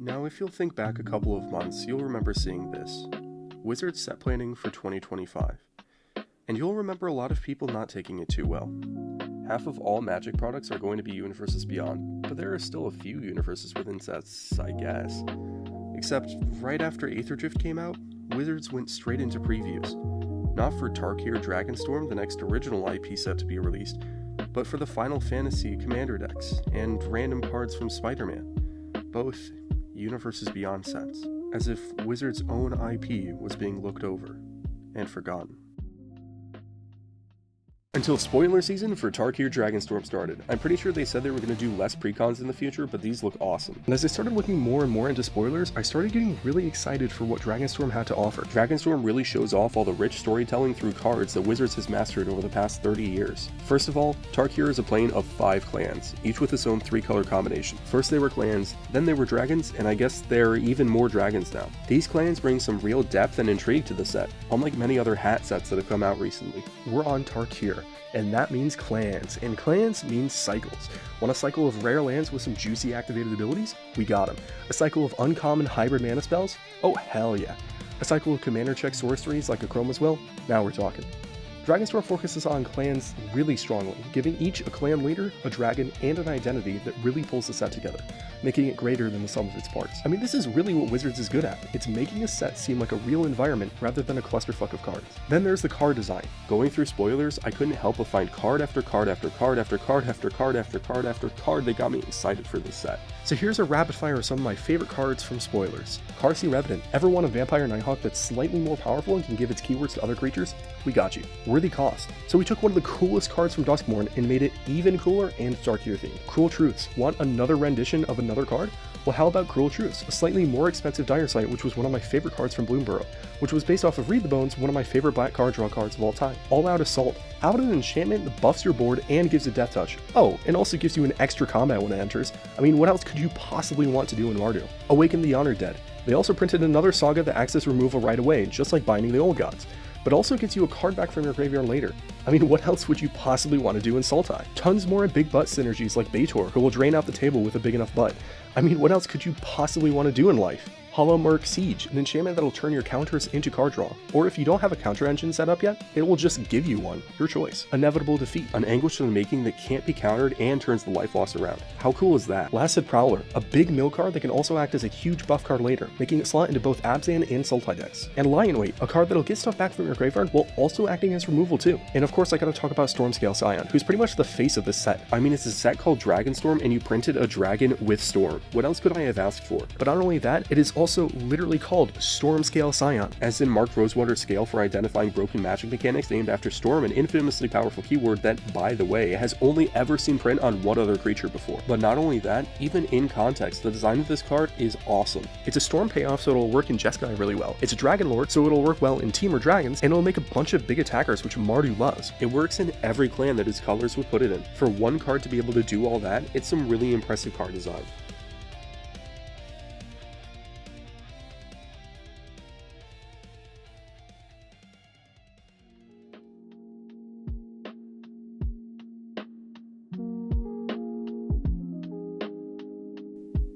Now, if you'll think back a couple of months, you'll remember seeing this. Wizards set planning for 2025. And you'll remember a lot of people not taking it too well. Half of all Magic products are going to be Universes Beyond, but there are still a few Universes within sets, I guess. Except, right after Aetherdrift came out, Wizards went straight into previews. Not for Tarkir Dragonstorm, the next original IP set to be released, but for the Final Fantasy Commander decks, and random cards from Spider-Man. Both Universes Beyond sets, as if Wizards' own IP was being looked over and forgotten. Until spoiler season for Tarkir Dragonstorm started, I'm pretty sure they said they were going to do less precons in the future, but these look awesome. And as I started looking more and more into spoilers, I started getting really excited for what Dragonstorm had to offer. Dragonstorm really shows off all the rich storytelling through cards that Wizards has mastered over the past 30 years. First of all, Tarkir is a plane of 5 clans, each with its own 3-color combination. First they were clans, then they were dragons, and I guess there are even more dragons now. These clans bring some real depth and intrigue to the set, unlike many other hat sets that have come out recently. We're on Tarkir, and that means clans, and clans means cycles. Want a cycle of rare lands with some juicy activated abilities? We got them. A cycle of uncommon hybrid mana spells? Oh hell yeah. A cycle of commander check sorceries like a Chroma's Will? Now we're talking. Dragonstorm focuses on clans really strongly, giving each a clan leader, a dragon, and an identity that really pulls the set together, making it greater than the sum of its parts. I mean, this is really what Wizards is good at. It's making a set seem like a real environment rather than a clusterfuck of cards. Then there's the card design. Going through spoilers, I couldn't help but find card after card after card after card after card after card after card that got me excited for this set. So here's a rapid fire of some of my favorite cards from spoilers. Karsi Revenant. Ever want a Vampire Nighthawk that's slightly more powerful and can give its keywords to other creatures? We got you. Worthy cost. So we took one of the coolest cards from Duskmourn and made it even cooler and Tarkir themed. Cruel Truths. Want another rendition of another card? Well, how about Cruel Truths, a slightly more expensive Dire Sight, which was one of my favorite cards from Bloomburrow, which was based off of Read the Bones, one of my favorite black card draw cards of all time. All Out Assault. How about an enchantment that buffs your board and gives a death touch? Oh, and also gives you an extra combat when it enters. I mean, what else could you possibly want to do in Mardu? Awaken the Honored Dead. They also printed another saga that acts as removal right away, just like Binding the Old Gods, but also gets you a card back from your graveyard later. I mean, what else would you possibly want to do in Sultai? Tons more big butt synergies like Baitor, who will drain out the table with a big enough butt. I mean, what else could you possibly want to do in life? Hollow Merc Siege, an enchantment that'll turn your counters into card draw. Or if you don't have a counter engine set up yet, it will just give you one. Your choice. Inevitable Defeat, an Anguish of the Making that can't be countered and turns the life loss around. How cool is that? Lasted Prowler, a big mill card that can also act as a huge buff card later, making it slot into both Abzan and Sultai decks. And Lionweight, a card that'll get stuff back from your graveyard while also acting as removal too. And of course I gotta talk about Stormscale Scion, who's pretty much the face of this set. I mean, it's a set called Dragonstorm and you printed a dragon with Storm. What else could I have asked for? But not only that, it is also literally called Stormscale Scion, as in Mark Rosewater's scale for identifying broken magic mechanics named after Storm, an infamously powerful keyword that, by the way, has only ever seen print on one other creature before. But not only that, even in context, the design of this card is awesome. It's a Storm payoff, so it'll work in Jeskai really well. It's a Dragon Lord, so it'll work well in Temur Dragons, and it'll make a bunch of big attackers, which Mardu loves. It works in every clan that its colors would put it in. For one card to be able to do all that, it's some really impressive card design.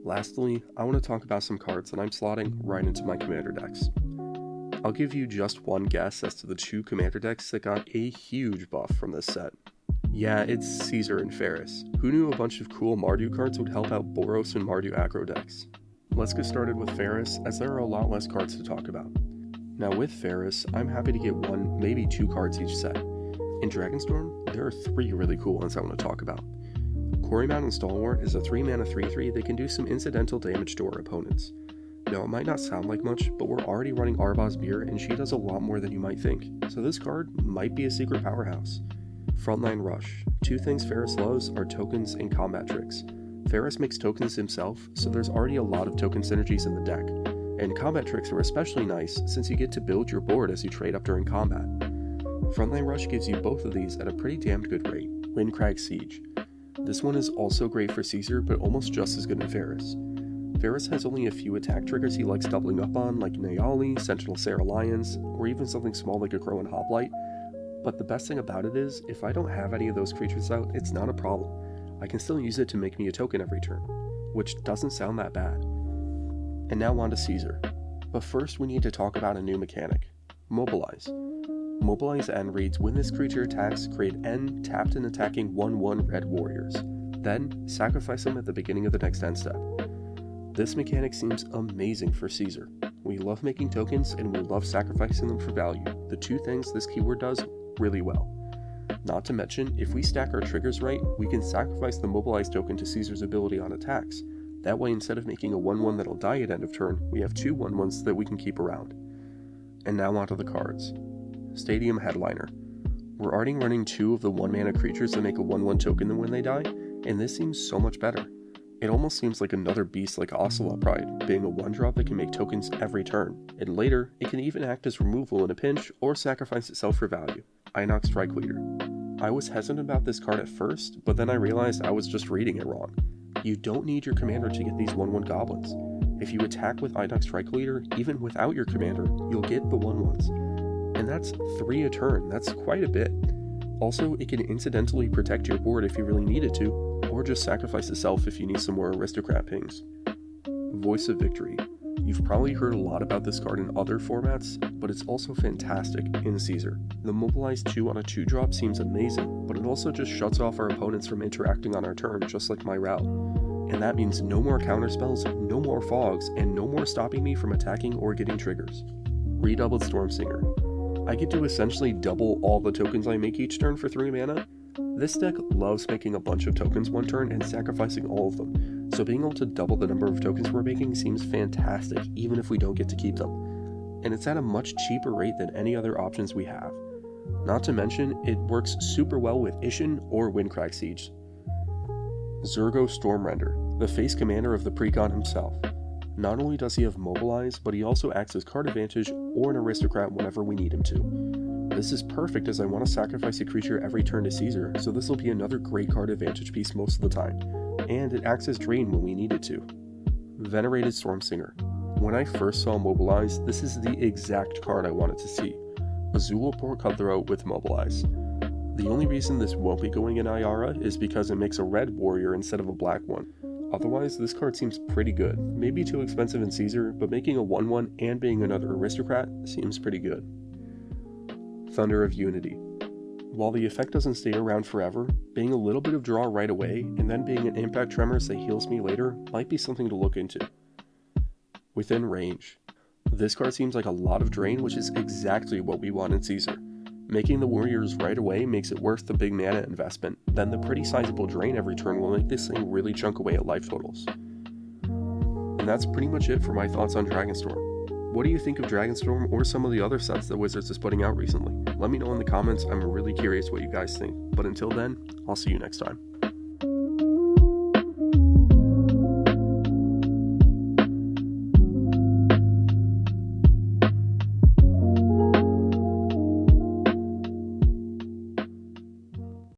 Lastly, I want to talk about some cards that I'm slotting right into my commander decks. I'll give you just one guess as to the 2 commander decks that got a huge buff from this set. Yeah, it's Caesar and Ferris. Who knew a bunch of cool Mardu cards would help out Boros and Mardu aggro decks? Let's get started with Ferris, as there are a lot less cards to talk about. Now with Ferris, I'm happy to get 1, maybe 2 cards each set. In Dragonstorm, there are 3 really cool ones I want to talk about. Quarry Mountain Stalwart is a 3-mana 3/3 that can do some incidental damage to our opponents. Now it might not sound like much, but we're already running Arvaz Beer and she does a lot more than you might think, so this card might be a secret powerhouse. Frontline Rush. 2 things Ferris loves are tokens and combat tricks. Ferris makes tokens himself, so there's already a lot of token synergies in the deck, and combat tricks are especially nice since you get to build your board as you trade up during combat. Frontline Rush gives you both of these at a pretty damned good rate. Windcrag Siege. This one is also great for Caesar, but almost just as good in Ferris. Ferris has only a few attack triggers he likes doubling up on, like Nayali, Sentinel Sarah Lions, or even something small like a Crow and Hoplite, but the best thing about it is, if I don't have any of those creatures out, it's not a problem. I can still use it to make me a token every turn, which doesn't sound that bad. And now on to Caesar. But first we need to talk about a new mechanic, Mobilize. Mobilize N reads, when this creature attacks, create N tapped and attacking 1/1 red warriors. Then, sacrifice them at the beginning of the next end step. This mechanic seems amazing for Caesar. We love making tokens and we love sacrificing them for value, the two things this keyword does really well. Not to mention, if we stack our triggers right, we can sacrifice the Mobilize token to Caesar's ability on attacks. That way, instead of making a 1/1 that'll die at end of turn, we have two 1/1s that we can keep around. And now onto the cards. Stadium Headliner. We're already running two of the 1-mana creatures that make a 1/1 token when they die, and this seems so much better. It almost seems like another beast like Ocelot Pride, being a 1-drop that can make tokens every turn, and later, it can even act as removal in a pinch or sacrifice itself for value. Inox Strike Leader. I was hesitant about this card at first, but then I realized I was just reading it wrong. You don't need your commander to get these 1/1 goblins. If you attack with Inox Strike Leader, even without your commander, you'll get the 1/1s. And that's 3 a turn, that's quite a bit. Also, it can incidentally protect your board if you really need it to, or just sacrifice itself if you need some more aristocrat pings. Voice of Victory. You've probably heard a lot about this card in other formats, but it's also fantastic in Caesar. The Mobilize 2 on a 2-drop seems amazing, but it also just shuts off our opponents from interacting on our turn, just like my route. And that means no more counterspells, no more fogs, and no more stopping me from attacking or getting triggers. Redoubled Stormsinger. I get to essentially double all the tokens I make each turn for 3 mana. This deck loves making a bunch of tokens one turn and sacrificing all of them, so being able to double the number of tokens we're making seems fantastic even if we don't get to keep them. And it's at a much cheaper rate than any other options we have. Not to mention, it works super well with Ishin or Windcrack Siege. Zurgo Stormrender, the face commander of the Precon himself. Not only does he have Mobilize, but he also acts as card advantage or an aristocrat whenever we need him to. This is perfect as I want to sacrifice a creature every turn to Caesar, so this will be another great card advantage piece most of the time. And it acts as drain when we need it to. Venerated Stormsinger. When I first saw Mobilize, this is the exact card I wanted to see. A Zulaport Cutthroat with Mobilize. The only reason this won't be going in Iara is because it makes a red warrior instead of a black one. Otherwise, this card seems pretty good. Maybe too expensive in Caesar, but making a 1/1 and being another aristocrat seems pretty good. Thunder of Unity. While the effect doesn't stay around forever, being a little bit of draw right away, and then being an impact tremors that heals me later might be something to look into. Within Range. This card seems like a lot of drain, which is exactly what we want in Caesar. Making the warriors right away makes it worth the big mana investment, then the pretty sizable drain every turn will make this thing really chunk away at life totals. And that's pretty much it for my thoughts on Dragonstorm. What do you think of Dragonstorm or some of the other sets that Wizards is putting out recently? Let me know in the comments, I'm really curious what you guys think. But until then, I'll see you next time.